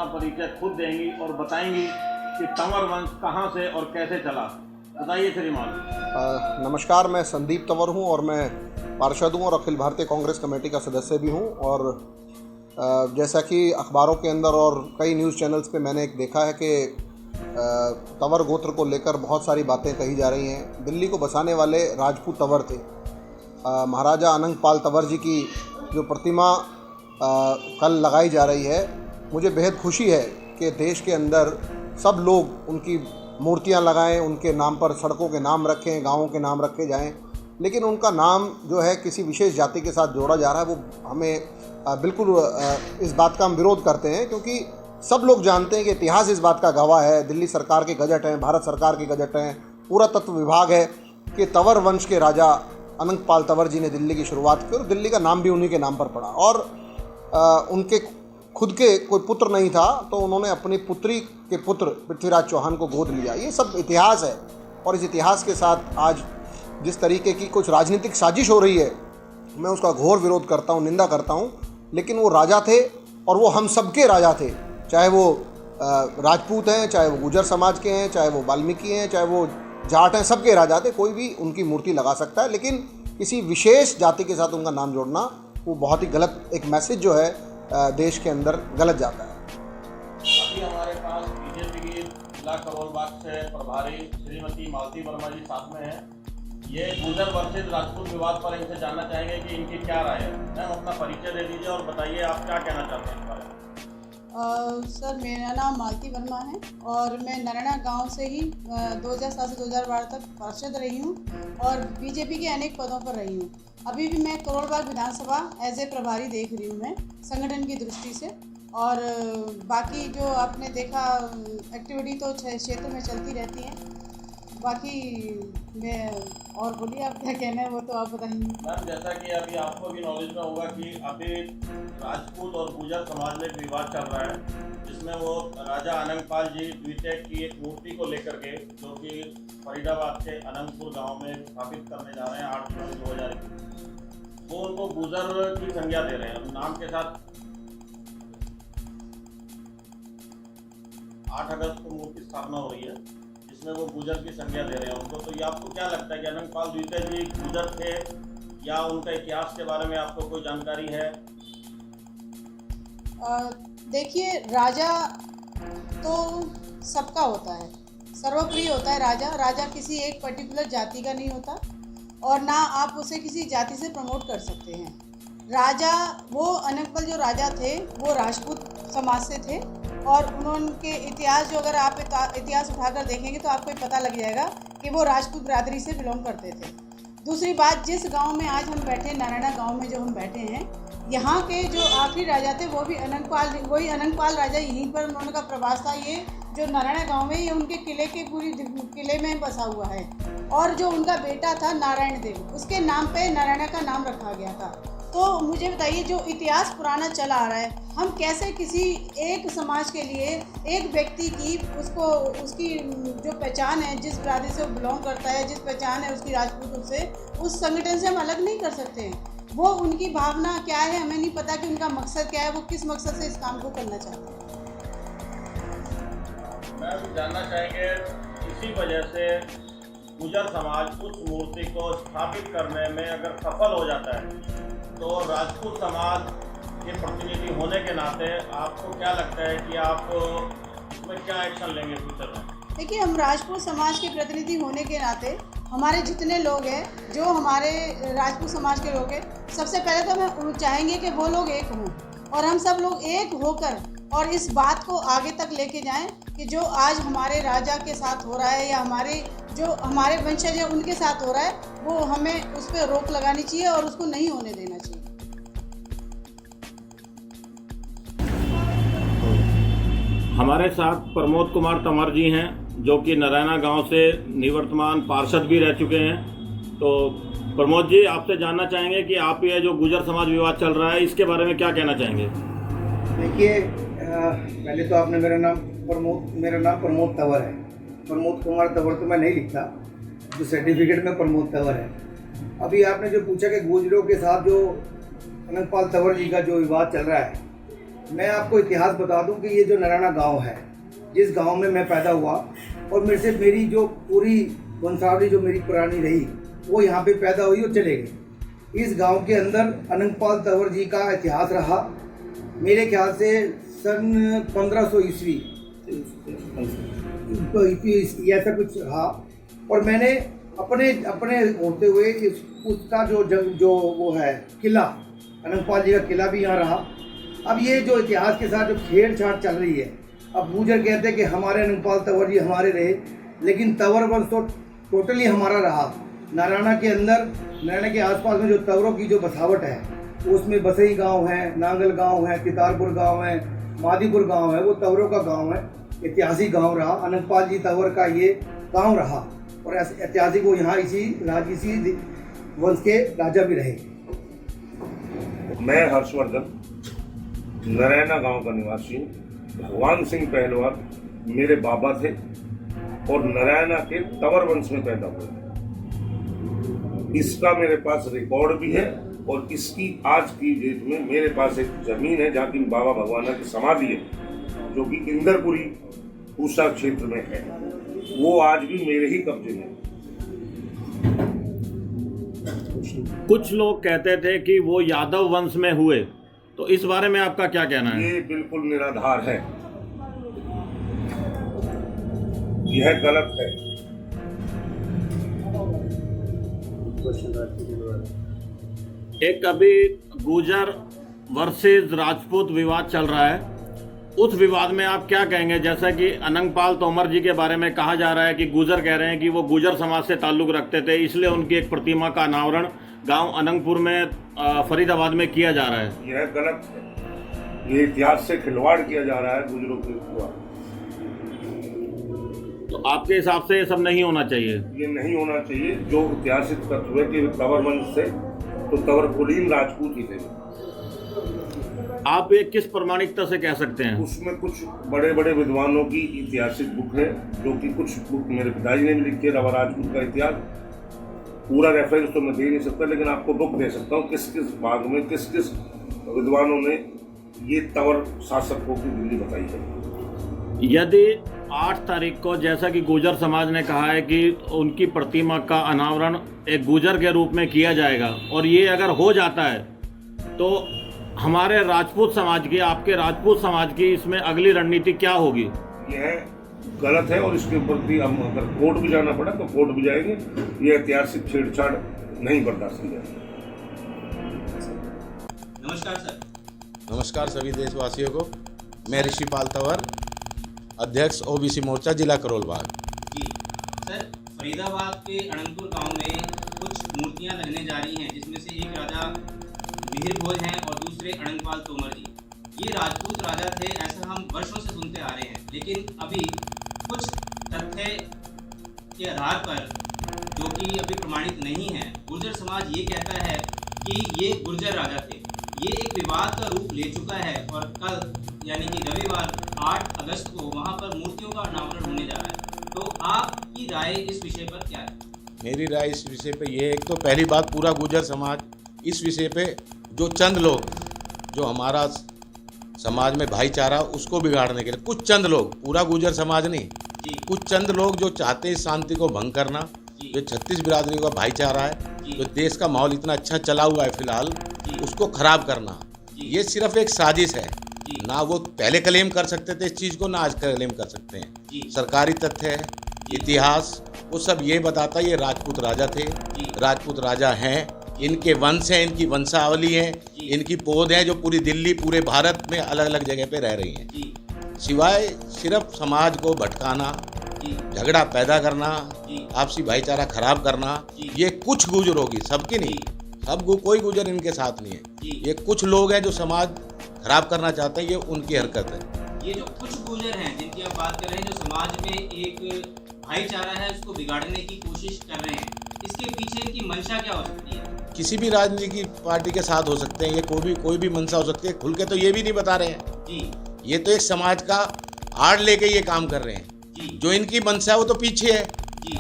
अपना परिचय खुद देंगी और बताएंगी कि तंवर वंश कहाँ से और कैसे चला। बताइए श्रीमान। नमस्कार, मैं संदीप तंवर हूँ और मैं पार्षद हूँ और अखिल भारतीय कांग्रेस कमेटी का सदस्य भी हूँ। और जैसा कि अखबारों के अंदर और कई न्यूज़ चैनल्स पे मैंने एक देखा है कि तंवर गोत्र को लेकर बहुत सारी बातें कही जा रही हैं। दिल्ली को बसाने वाले राजपूत तंवर थे। महाराजा अनंगपाल तंवर जी की जो प्रतिमा कल लगाई जा रही है, मुझे बेहद खुशी है कि देश के अंदर सब लोग उनकी मूर्तियां लगाएं, उनके नाम पर सड़कों के नाम रखें, गाँवों के नाम रखे जाएं। लेकिन उनका नाम जो है किसी विशेष जाति के साथ जोड़ा जा रहा है, वो हमें बिल्कुल इस बात का हम विरोध करते हैं, क्योंकि सब लोग जानते हैं कि इतिहास इस बात का गवाह है। दिल्ली सरकार के गजट हैं, भारत सरकार के गजट हैं, पुरातत्व विभाग है कि तंवर वंश के राजा अनंगपाल तंवर जी ने दिल्ली की शुरुआत की और दिल्ली का नाम भी उन्हीं के नाम पर पड़ा। और उनके खुद के कोई पुत्र नहीं था, तो उन्होंने अपनी पुत्री के पुत्र पृथ्वीराज चौहान को गोद लिया। ये सब इतिहास है। और इस इतिहास के साथ आज जिस तरीके की कुछ राजनीतिक साजिश हो रही है, मैं उसका घोर विरोध करता हूँ, निंदा करता हूँ। लेकिन वो राजा थे और वो हम सबके राजा थे, चाहे वो राजपूत हैं, चाहे वो गुर्जर समाज के हैं, चाहे वो वाल्मीकि हैं, चाहे वो जाट हैं, सबके राजा थे। कोई भी उनकी मूर्ति लगा सकता है, लेकिन किसी विशेष जाति के साथ उनका नाम जोड़ना वो बहुत ही गलत एक मैसेज जो है देश के अंदर गलत जाता है। अभी हमारे पास बीजेपी की जिला करोलबाग से प्रभारी श्रीमती मालती वर्मा जी साथ में हैं। ये गुर्जर वर्सेज राजपूत विवाद पर इनसे जानना चाहेंगे कि इनकी क्या राय है। मैम, अपना परिचय दे दीजिए और बताइए आप क्या कहना चाहते हैं इस बारे में। सर, मेरा नाम मालती वर्मा है और मैं नरैना गांव से ही 2007 से 2012 तक पार्षद रही हूं और बीजेपी के अनेक पदों पर रही हूं। अभी भी मैं करोलबाग विधानसभा एज ए प्रभारी देख रही हूं मैं संगठन की दृष्टि से। और बाकी जो आपने देखा एक्टिविटी तो क्षेत्र में चलती रहती है। बाकी मैं और बोलिए, आप क्या कहना है वो तो आप बताएंगे। मैम, जैसा कि अभी आपको भी नॉलेज में होगा कि अभी राजपूत और गुर्जर समाज में एक विवाद चल रहा है, जिसमें वो राजा अनंगपाल जी द्वितीय की एक मूर्ति को लेकर के, जो कि फरीदाबाद के अनंगपुर गांव में स्थापित करने जा रहे हैं 8 जुलाई 2021, वो उनको गुर्जर की संज्ञा दे रहे हैं। नाम के साथ 8 अगस्त को मूर्ति स्थापना हो रही है, जिसमें वो गुर्जर की संज्ञा दे रहे हैं उनको। तो ये आपको क्या लगता है कि अनंगपाल द्वितीय जी गुर्जर थे या उनका इतिहास के बारे में आपको कोई जानकारी है? देखिए, राजा तो सबका होता है, सर्वप्रिय होता है राजा। राजा किसी एक पर्टिकुलर जाति का नहीं होता और ना आप उसे किसी जाति से प्रमोट कर सकते हैं। राजा, वो अनंगपाल जो राजा थे वो राजपूत समाज से थे और उनके इतिहास जो अगर आप इतिहास उठाकर देखेंगे तो आपको पता लग जाएगा कि वो राजपूत बिरादरी से बिलोंग करते थे। दूसरी बात, जिस गांव में आज हम बैठे, नारायणा गांव में जो हम बैठे हैं, यहाँ के जो आखिरी राजा थे वो भी वही अनंगपाल राजा, यहीं पर उन्होंने का प्रवास था। ये जो नारायणा गांव में, ये उनके किले के किले में बसा हुआ है। और जो उनका बेटा था नारायण देव, उसके नाम पे नारायणा का नाम रखा गया था। तो मुझे बताइए, जो इतिहास पुराना चला आ रहा है, हम कैसे किसी एक समाज के लिए एक व्यक्ति की उसकी जो पहचान है, जिस बिरादरी से वो बिलोंग करता है, जिस पहचान है उसकी राजपूत से, उस संगठन से हम अलग नहीं कर सकते हैं। वो उनकी भावना क्या है, हमें नहीं पता कि उनका मकसद क्या है, वो किस मकसद से इस काम को करना चाहते हैं। मैं जानना चाहेंगे, इसी वजह से गुर्जर समाज उस मूर्ति को स्थापित करने में अगर सफल हो जाता है, तो राजपूत समाज के प्रतिनिधि होने के नाते आपको क्या लगता है कि आप इसमें क्या एक्शन लेंगे फ्यूचर में? देखिए, हम राजपूत समाज के प्रतिनिधि होने के नाते हमारे जितने लोग हैं, जो हमारे राजपूत समाज के लोग हैं, सबसे पहले तो हम चाहेंगे कि वो लोग एक हों और हम सब लोग एक होकर और इस बात को आगे तक लेके जाएं कि जो आज हमारे राजा के साथ हो रहा है या हमारे वंशज है उनके साथ हो रहा है, वो हमें उस पर रोक लगानी चाहिए और उसको नहीं होने देना चाहिए। हमारे साथ प्रमोद कुमार तंवर जी हैं, जो कि नारायणा गांव से निवर्तमान पार्षद भी रह चुके हैं। तो प्रमोद जी, आपसे जानना चाहेंगे कि आप ये जो गुर्जर समाज विवाद चल रहा है, इसके बारे में क्या कहना चाहेंगे? देखिए, पहले तो आपने मेरा नाम प्रमोद तंवर है। प्रमोद कुमार तंवर तो मैं नहीं लिखता, जो सर्टिफिकेट में प्रमोद तंवर है। अभी आपने जो पूछा कि गुर्जरों के साथ जो अनंगपाल तंवर जी का जो विवाद चल रहा है, मैं आपको इतिहास बता दूं कि ये जो नराना गांव है, जिस गांव में मैं पैदा हुआ और मेरे से मेरी जो पूरी वंशावली जो मेरी पुरानी रही वो यहाँ पे पैदा हुई और चले गए। इस गांव के अंदर अनंगपाल तंवर जी का इतिहास रहा। मेरे ख्याल से सन 1500 ईस्वी ऐसा कुछ रहा। और मैंने अपने होते हुए उसका जो वो है किला, अनंगपाल जी का किला भी यहाँ रहा। अब ये जो इतिहास के साथ जो छेड़छाड़ चल रही है, अब गुर्जर कहते हैं कि हमारे अनंगपाल तंवर जी हमारे रहे, लेकिन तंवर वंश तो टोटली हमारा रहा। नारायणा के अंदर, नारायणा के आसपास में जो तंवरों की जो बसावट है, उसमें बसई गांव है, नांगल गांव है, तितारपुर गांव है, मादीपुर गांव है, वो तंवरों का गांव है, ऐतिहासिक गांव रहा। अनंगपाल जी तंवर का ये गांव रहा और ऐतिहासिक वो यहाँ इसी वंश के राजा भी रहे। मैं हर्षवर्धन नारायणा गांव का निवासी हूँ। भगवान सिंह पहलवान मेरे बाबा थे और नारायणा के तंवर वंश में पैदा हुए। इसका मेरे पास रिकॉर्ड भी है और इसकी आज की डेट में मेरे पास एक जमीन है जहाँ की बाबा भगवाना की समाधि है, जो कि इंदरपुरी पूसा क्षेत्र में है। वो आज भी मेरे ही कब्जे में। कुछ लोग कहते थे कि वो यादव वंश में हुए, तो इस बारे में आपका क्या कहना है? ये बिल्कुल निराधार है, यह गलत है। एक अभी गुर्जर वर्सेस राजपूत विवाद चल रहा है, उस विवाद में आप क्या कहेंगे? जैसा कि अनंगपाल तोमर जी के बारे में कहा जा रहा है कि गुर्जर कह रहे हैं कि वो गुर्जर समाज से ताल्लुक़ रखते थे, इसलिए उनकी एक प्रतिमा का अनावरण गांव अनंगपुर में फरीदाबाद में किया जा रहा है। यह गलत है, ये इतिहास से खिलवाड़ किया जा रहा है गुर्जरों के खिलाफ। तो आपके हिसाब से ये सब नहीं होना चाहिए? ये नहीं होना चाहिए। जो ऐतिहासिक तथ्य है कि तंवर वंश से, तो तंवर कुलीन राजपूत ही थे। आप ये किस प्रमाणिकता से कह सकते हैं? उसमें कुछ बड़े बड़े विद्वानों की ऐतिहासिक बुक है, जो कि कुछ बुक मेरे पिताजी ने भी लिखी है, रवा राजपूत का इतिहास। पूरा रेफरेंस तो मैं दे नहीं सकता, लेकिन आपको बुक दे सकता हूँ किस किस भाग में किस किस विद्वानों ने ये तंवर शासकों की दिल्ली बताई है। यदि 8 तारीख को, जैसा कि गुर्जर समाज ने कहा है कि उनकी प्रतिमा का अनावरण एक गुर्जर के रूप में किया जाएगा, और ये अगर हो जाता है तो हमारे राजपूत समाज की, आपके राजपूत समाज की इसमें अगली रणनीति क्या होगी? यह गलत है और इसके प्रति हम अगर कोर्ट भी जाना पड़ा तो कोर्ट भी जाएंगे। ये ऐतिहासिक छेड़छाड़ नहीं बर्दाश्त की जाएगी। नमस्कार सर। नमस्कार सभी देशवासियों को। मैं ऋषिपाल तंवर, अध्यक्ष ओबीसी मोर्चा जिला करोल बाग। जी सर, फरीदाबाद के अनंगपुर गांव में कुछ मूर्तियां लगने जा रही हैं, जिसमें से एक राजा मिहिर भोज हैं और दूसरे अनंगपाल तोमर जी। ये राजपूत राजा थे, ऐसा हम वर्षों से सुनते आ रहे हैं, लेकिन अभी कुछ तथ्य के आधार पर, जो कि अभी प्रमाणित नहीं है, गुर्जर समाज ये कहता है कि ये गुर्जर राजा थे। ये एक विवाद का रूप ले चुका है और कल यानी कि रविवार 8 अगस्त को वहाँ पर मूर्तियों का अनावरण होने जा रहा है। तो आपकी राय इस विषय पर क्या है? मेरी राय इस विषय पे ये है, एक तो पहली बात, पूरा गुर्जर समाज इस विषय पे, जो चंद लोग, जो हमारा समाज में भाईचारा उसको बिगाड़ने के लिए कुछ चंद लोग, पूरा गुर्जर समाज नहीं, कुछ चंद लोग जो चाहते हैं शांति को भंग करना, जो 36 बिरादरी का भाईचारा है, जो देश का माहौल इतना अच्छा चला हुआ है फिलहाल, उसको खराब करना, ये सिर्फ एक साजिश है। ना वो पहले क्लेम कर सकते थे इस चीज़ को, ना आज क्लेम कर सकते हैं। सरकारी तथ्य है, इतिहास वो सब ये बताता है ये राजपूत राजा थे, राजपूत राजा हैं, इनके वंश हैं, इनकी वंशावली है, इनकी पौध है जो पूरी दिल्ली, पूरे भारत में अलग अलग जगह पे रह रही हैं। सिवाय सिर्फ समाज को भटकाना, झगड़ा पैदा करना, आपसी भाईचारा खराब करना, ये कुछ गुर्जरों की, सबकी नहीं, कोई गुर्जर इनके साथ नहीं है। ये कुछ लोग हैं जो समाज खराब करना चाहते हैं, ये उनकी हरकत है। ये जो कुछ गुर्जर हैं जिनकी आप बात कर रहे हैं, जो समाज में एक भाईचारा है उसको बिगाड़ने की कोशिश कर रहे हैं, इसके पीछे इनकी मंशा क्या हो सकती है? किसी भी राजनीतिक पार्टी के साथ हो सकते हैं, ये कोई भी मंशा हो सकती है। खुल के तो ये भी नहीं बता रहे हैं। ये तो एक समाज का आड़ लेके ये काम कर रहे हैं। जो इनकी मंशा है वो तो पीछे है।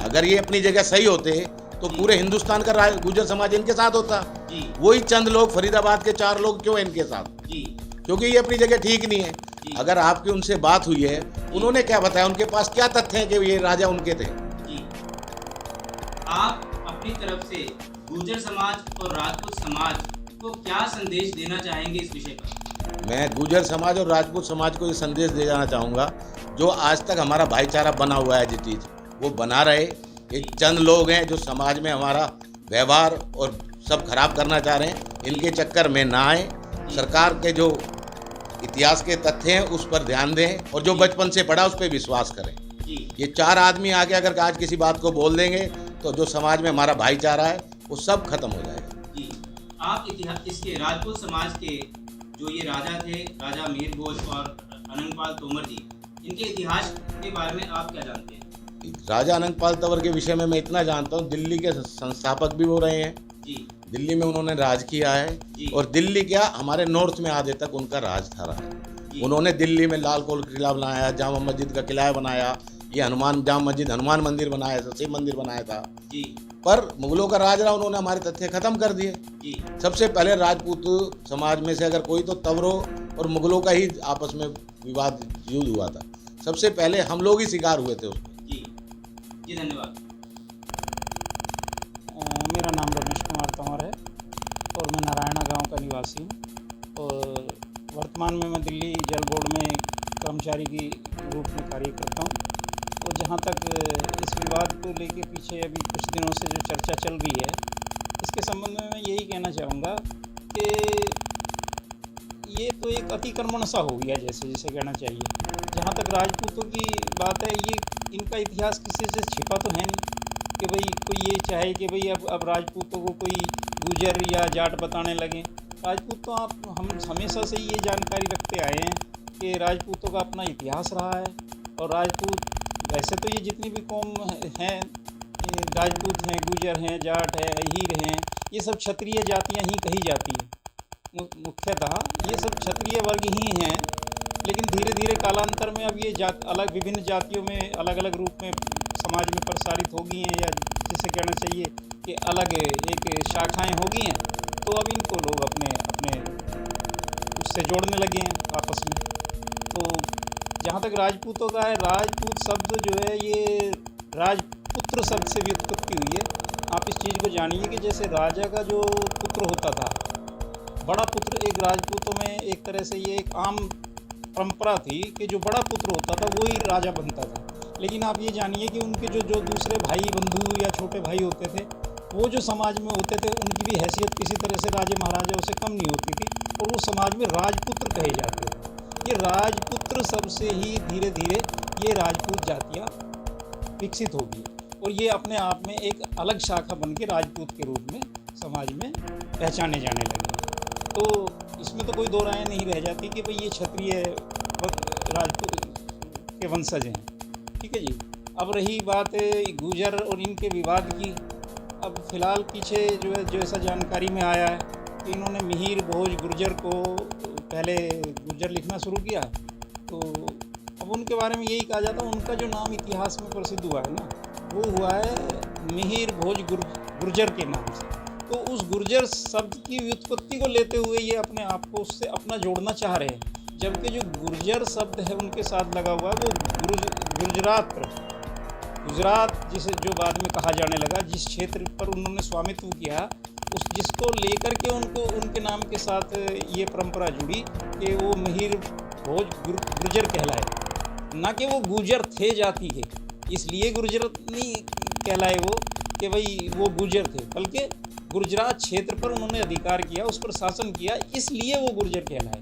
अगर ये अपनी जगह सही होते तो पूरे हिंदुस्तान का गुर्जर समाज इनके साथ होता। वही चंद लोग, फरीदाबाद के 4 लोग क्यों इनके साथ? क्योंकि ये अपनी जगह ठीक नहीं है। अगर आपकी उनसे बात हुई है, उन्होंने क्या बताया, उनके पास क्या तथ्य हैं कि ये राजा उनके थे? जी, आप अपनी तरफ से गुर्जर समाज और राजपूत समाज को क्या संदेश देना चाहेंगे इस विषय पर? मैं गुर्जर समाज और राजपूत समाज को ये संदेश दे जाना चाहूँगा, जो आज तक हमारा भाईचारा बना हुआ है, जो चीज़ वो बना रहे। ये चंद लोग हैं जो समाज में हमारा व्यवहार और सब खराब करना चाह रहे हैं, इनके चक्कर में ना आए। सरकार के जो इतिहास के तथ्य हैं उस पर ध्यान दें और जो बचपन से पढ़ा उस पर विश्वास करें। ये 4 आदमी आके अगर आज किसी बात को बोल देंगे तो जो समाज में हमारा भाईचारा है वो सब खत्म हो जाएगा। जी, आप इतिहास इसके राजपूत समाज के जो ये राजा थे, राजा मिहिर भोज और अनंगपाल तोमर जी, इनके इतिहास के बारे में आप क्या जानते हैं? राजा अनंगपाल तंवर के विषय में मैं इतना जानता हूँ, दिल्ली के संस्थापक भी वो रहे हैं जी। दिल्ली में उन्होंने राज किया है और दिल्ली क्या हमारे नॉर्थ में आधे तक उनका राज था रहा। उन्होंने दिल्ली में लाल किला बनाया, जामा मस्जिद का किला बनाया, ये हनुमान मंदिर बनाया था, शिव मंदिर बनाया था जी। पर मुगलों का राज रहा, उन्होंने हमारे तथ्य खत्म कर दिए। सबसे पहले राजपूत समाज में से अगर कोई तो तंवरों और मुगलों का ही आपस में विवाद युद्ध हुआ था, सबसे पहले हम लोग ही शिकार हुए थे उसमें। जी धन्यवाद। मेरा नाम रमेश कुमार तंवर है और मैं नारायणा गांव का निवासी हूँ और वर्तमान में मैं दिल्ली जल बोर्ड में कर्मचारी की रूप में कार्य करता हूँ। और जहाँ तक इस विवाद को लेके पीछे अभी कुछ दिनों से जो चर्चा चल रही है, इसके संबंध में मैं यही कहना चाहूँगा कि ये तो एक अतिक्रमण सा हो गया, जैसे कहना चाहिए। जहाँ तक राजपूतों की बात है, ये इनका इतिहास किसी से छिपा तो है नहीं कि भाई कोई ये चाहे कि भाई अब राजपूतों को कोई गुजर या जाट बताने लगे। राजपूत तो हम हमेशा से ये जानकारी रखते आए हैं कि राजपूतों का अपना इतिहास रहा है। और राजपूत वैसे तो ये जितनी भी कौम हैं, राजपूत हैं, गुजर हैं, जाट है, अहीर हैं, ये सब क्षत्रिय जातियाँ ही कही जाती हैं। मुख्यतः ये सब क्षत्रिय वर्ग ही हैं, लेकिन धीरे धीरे कालांतर में अब ये अलग विभिन्न जातियों में अलग अलग रूप में समाज में प्रसारित हो गई हैं, या जिसे कहना चाहिए कि अलग एक शाखाएं हो गई हैं। तो अब इनको लोग अपने उससे जोड़ने लगे हैं आपस में। तो जहाँ तक राजपूतों का है, राजपूत शब्द जो है ये राजपुत्र शब्द से व्युत्पत्ति हुई है। आप इस चीज़ को जानिए कि जैसे राजा का जो पुत्र होता था, बड़ा पुत्र, एक राजपूतों में एक तरह से ये एक आम परंपरा थी कि जो बड़ा पुत्र होता था वो ही राजा बनता था। लेकिन आप ये जानिए कि उनके जो दूसरे भाई बंधु या छोटे भाई होते थे, वो जो समाज में होते थे, उनकी भी हैसियत किसी तरह से राजे महाराजाओं से कम नहीं होती थी और वो समाज में राजपुत्र कहे जाते थे। ये राजपुत्र शब्द से ही धीरे धीरे ये राजपूत जातियाँ विकसित होगी और ये अपने आप में एक अलग शाखा बन के राजपूत के रूप में समाज में पहचाने जाने लगे। तो इसमें तो कोई दो राय नहीं रह जाती कि भाई ये क्षत्रिय राजपूत के वंशज हैं। ठीक है जी। अब रही बात गुर्जर और इनके विवाद की, अब फ़िलहाल पीछे जो ऐसा जानकारी में आया है कि इन्होंने मिहिर भोज गुर्जर को पहले गुर्जर लिखना शुरू किया, तो अब उनके बारे में यही कहा जाता है, उनका जो नाम इतिहास में प्रसिद्ध हुआ है ना, वो हुआ है मिहिर भोज गुर्जर के नाम से। तो उस गुर्जर शब्द की व्युत्पत्ति को लेते हुए ये अपने आप को उससे अपना जोड़ना चाह रहे हैं, जबकि जो गुर्जर शब्द है उनके साथ लगा हुआ है वो गुजरात जिसे जो बाद में कहा जाने लगा, जिस क्षेत्र पर उन्होंने स्वामित्व किया, जिसको लेकर के उनके नाम के साथ ये परंपरा जुड़ी कि वो मिहिर भोज गुर्जर कहलाए, ना कि वो गुर्जर थे जाति के, इसलिए गुर्जर नहीं कहलाए वो कि भाई वो गुर्जर थे, बल्कि गुजरात क्षेत्र पर उन्होंने अधिकार किया, उस पर शासन किया, इसलिए वो गुर्जर कहलाए।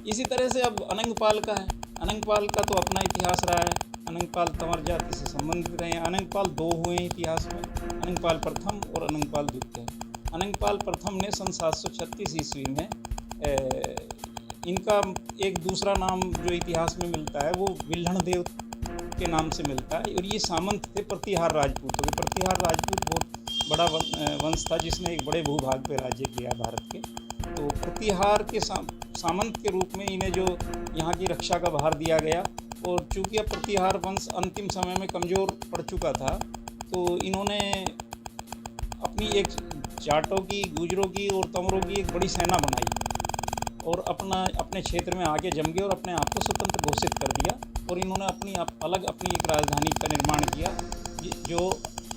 इसी तरह से अब अनंगपाल का है। अनंगपाल का तो अपना इतिहास रहा है, अनंगपाल तंवर जाति से संबंधित रहे हैं। अनंगपाल 2 हुए हैं इतिहास में, अनंगपाल प्रथम और अनंगपाल द्वितीय। अनंगपाल प्रथम ने सन 736 ईस्वी में इनका एक दूसरा नाम जो इतिहास में मिलता है वो विल्हण देव के नाम से मिलता है और ये सामंत थे प्रतिहार राजपूतों के। प्रतिहार राजपूत बहुत बड़ा वंश था जिसने एक बड़े भूभाग पे राज्य किया भारत के। तो प्रतिहार के सामंत के रूप में इन्हें जो यहाँ की रक्षा का भार दिया गया, और चूँकि अब प्रतिहार वंश अंतिम समय में कमज़ोर पड़ चुका था, तो इन्होंने अपनी एक जाटों की, गुजरों की और तंवरों की एक बड़ी सेना बनाई और अपने क्षेत्र में आके जम गए और अपने आप को स्वतंत्र घोषित कर दिया और इन्होंने अपनी एक राजधानी का निर्माण किया जो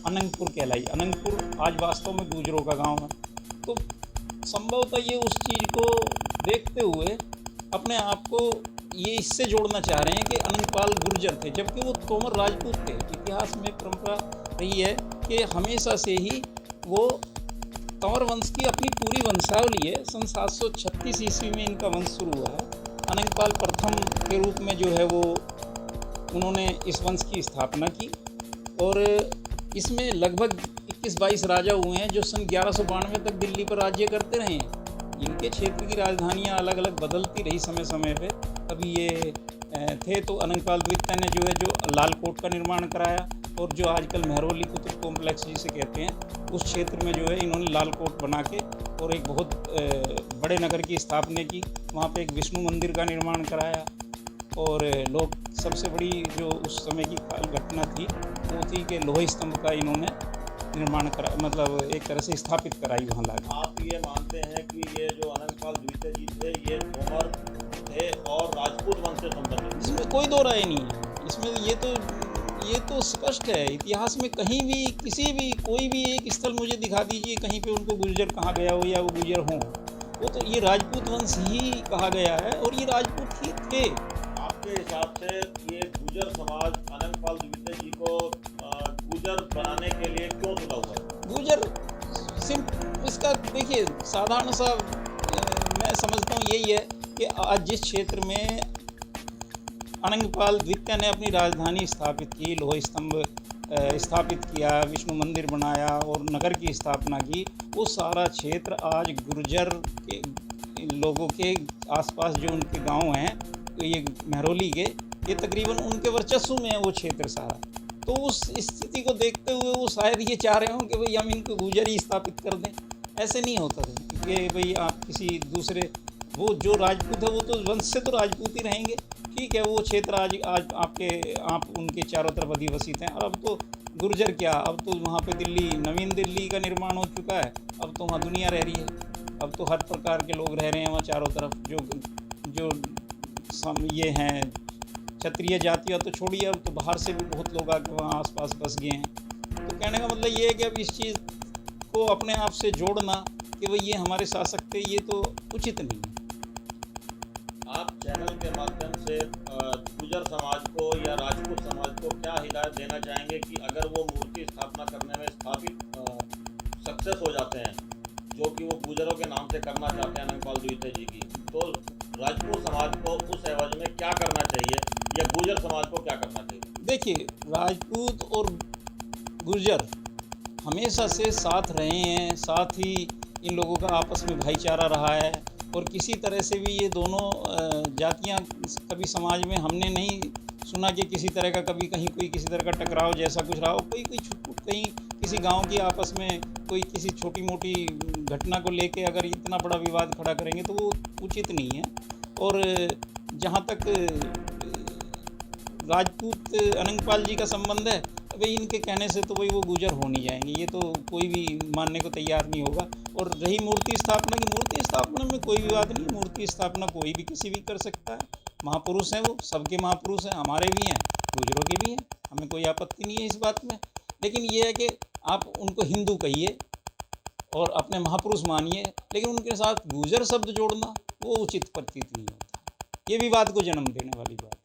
अनंगपुर कहलाई। अनंगपुर आज वास्तव में गुर्जरों का गांव है। तो संभवतः ये उस चीज़ को देखते हुए अपने आप को ये इससे जोड़ना चाह रहे हैं कि अनंगपाल गुर्जर थे, जबकि वो तोमर राजपूत थे। इतिहास में परंपरा रही है कि हमेशा से ही वो तंवर वंश की अपनी पूरी वंशावली है। सन 736 ईस्वी में इनका वंश शुरू हुआ है। अनंगपाल प्रथम के रूप में जो है वो उन्होंने इस वंश की स्थापना की और इसमें लगभग 21-22 राजा हुए हैं जो सन 1192 तक दिल्ली पर राज्य करते रहे हैं। इनके क्षेत्र की राजधानियां अलग अलग बदलती रही समय समय पे। कभी ये थे तो अनंगपाल द्वितीय ने जो है जो लाल कोट का निर्माण कराया और जो आजकल मेहरौली कुतुब कॉम्प्लेक्स जिसे कहते हैं उस क्षेत्र में जो है इन्होंने लाल कोट बना के और एक बहुत बड़े नगर की स्थापना की। वहाँ पे एक विष्णु मंदिर का निर्माण कराया और लोग सबसे बड़ी जो उस समय की घटना थी वो थी कि लोहे स्तंभ का इन्होंने निर्माण करा, मतलब एक तरह से स्थापित कराई वहाँ लाके। आप ये मानते हैं कि ये जो अनंगपाल द्वितीय जी थे ये तोमर थे और राजपूत वंश से संबंधित? इसमें कोई दो राय नहीं है। इसमें ये तो स्पष्ट है। इतिहास में कहीं भी किसी भी कोई भी एक स्थल मुझे दिखा दीजिए कहीं पे उनको गुर्जर कहा गया हो या वो गुर्जर हों, वो तो ये राजपूत वंश ही कहा गया है और ये राजपूत ही थे। आपके हिसाब से ये गुर्जर समाज अनंगपाल द्वितीय जी को गुर्जर बनाने के लिए क्यों तुला हुआ है? गुर्जर इसका देखिए साधारण सा मैं समझता हूँ यही है कि आज जिस क्षेत्र में अनंगपाल द्वितीय ने अपनी राजधानी स्थापित की, लोहे स्तंभ स्थापित किया, विष्णु मंदिर बनाया और नगर की स्थापना की, वो सारा क्षेत्र आज गुर्जर के लोगों के आसपास जो उनके गांव हैं ये मेहरौली के, ये तकरीबन उनके वर्चस्व में है वो क्षेत्र सारा। तो उस स्थिति को देखते हुए वो शायद ये चाह रहे हों कि भाई हम इनको गुर्जर ही स्थापित कर दें। ऐसे नहीं होता था कि भाई आप किसी दूसरे, वो जो राजपूत है वो तो वंश से तो राजपूत ही रहेंगे, ठीक है। वो क्षेत्र आज आप उनके चारों तरफ अधिवसित हैं और अब तो गुर्जर क्या, अब तो वहाँ पे नवीन दिल्ली का निर्माण हो चुका है। अब तो वहाँ दुनिया रह रही है, अब तो हर प्रकार के लोग रह रहे हैं वहाँ चारों तरफ। जो ये हैं क्षत्रिय जातियाँ तो छोड़िए, अब तो बाहर से भी बहुत लोग आके वहाँ आसपास बस गए हैं। तो कहने का मतलब ये है कि अब इस चीज़ को अपने आप से जोड़ना कि भाई ये हमारे शासक थे, ये तो उचित नहीं है। आप चैनल के माध्यम से गुर्जर समाज को या राजपूत समाज को क्या हिदायत देना चाहेंगे कि अगर वो मूर्ति स्थापना करने में सक्सेस हो जाते हैं जो कि वो गुर्जरों के नाम से करना चाहते हैं अनंगपाल द्वितीय जी की, तो राजपूत समाज को उस एवज में क्या करना चाहिए या गुर्जर समाज को क्या करना चाहिए? देखिए, राजपूत और गुर्जर हमेशा से साथ रहे हैं, साथ ही इन लोगों का आपस में भाईचारा रहा है और किसी तरह से भी ये दोनों जातियां कभी समाज में हमने नहीं सुना कि किसी तरह का कभी कहीं कोई किसी तरह का टकराव जैसा कुछ रहा हो। कहीं किसी गांव की आपस में कोई किसी छोटी मोटी घटना को लेके अगर इतना बड़ा विवाद खड़ा करेंगे तो वो उचित नहीं है। और जहाँ तक राजपूत अनंगपाल जी का संबंध है, भाई इनके कहने से तो भाई वो गुर्जर हो नहीं जाएंगे, ये तो कोई भी मानने को तैयार नहीं होगा। और रही मूर्ति स्थापना की, मूर्ति स्थापना में कोई विवाद नहीं, मूर्ति स्थापना कोई भी किसी भी कर सकता है। महापुरुष हैं वो, सबके महापुरुष हैं, हमारे भी हैं, गुर्जरों के भी हैं, हमें कोई आपत्ति नहीं है इस बात में। लेकिन ये है कि आप उनको हिंदू कहिए और अपने महापुरुष मानिए, लेकिन उनके साथ गुर्जर शब्द जोड़ना वो उचित प्रतीत नहीं होता। ये विवाद को जन्म देने वाली बात।